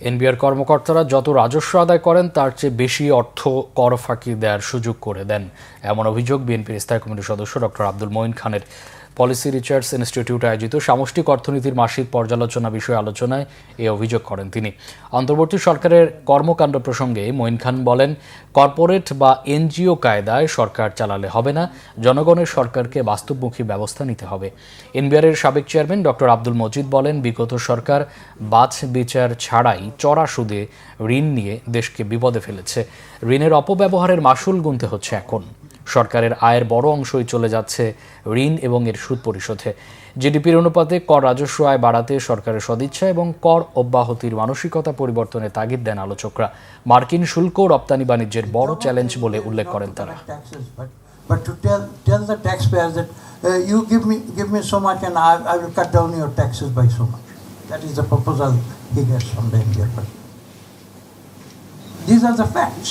NBR কর্মকর্তারা যত রাজস্ব আদায় করেন তার চেয়ে বেশি অর্থ কর ফাঁকি দেওয়ার সুযোগ করে দেন, এমন অভিযোগ বিএনপির স্থায়ী কমিটির সদস্য ডক্টর আব্দুল মঈন খানের। পলিসি রিসার্চ ইনস্টিটিউট আয়োজিত সামষ্টিক অর্থনীতির মাসিক পর্যালোচনা বিষয়ে আলোচনায় এই অভিযোগ করেন তিনি। অন্তর্বর্তী সরকারের কর্মকাণ্ড প্রসঙ্গে মঈন খান বলেন, কর্পোরেট বা এনজিও কায়দায় সরকার চালালে হবে না, জনগণের সরকারকে বাস্তবমুখী ব্যবস্থা নিতে হবে। এনবিআরের সাবেক চেয়ারম্যান ডক্টর আব্দুল মজিদ বলেন, বিগত সরকার বাছ বিচার ছাড়াই চড়া সুদে ঋণ নিয়ে দেশকে বিপদে ফেলেছে। ঋণের অপব্যবহারের মাসুল গুনতে হচ্ছে এখন। সরকারের আয়ের বড় অংশই চলে যাচ্ছে ঋণ এবং এর সুদ পরিশোধে। জিডিপির অনুপাতে কর রাজস্ব আয় বাড়াতে সরকারের সদিচ্ছা এবং কর অব্যাহতির মানসিকতা পরিবর্তনে তাগিদ দেন আলোচকরা। মার্কিন শুল্ক রপ্তানি বাণিজ্যের বড় চ্যালেঞ্জ বলে উল্লেখ করেন তারা। But to tell the taxpayers that you give me so much and I will cut down your taxes by so much. That is the proposal he gets from the India. These are the facts.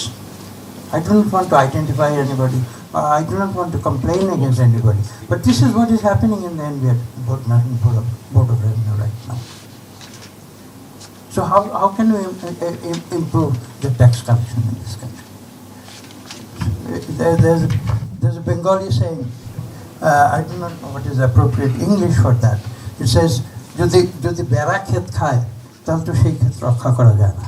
I do not want to identify anybody. I do not want to complain against anybody. But this is what is happening in the NBR Board of Revenue right now. So how can we improve the tax collection in this country? There's a Bengali saying, I do not know what is the appropriate English for that. It says, যদি বেড়া ক্ষেত খায় তাহলে তো সেই ক্ষেত রক্ষা করা যায় না।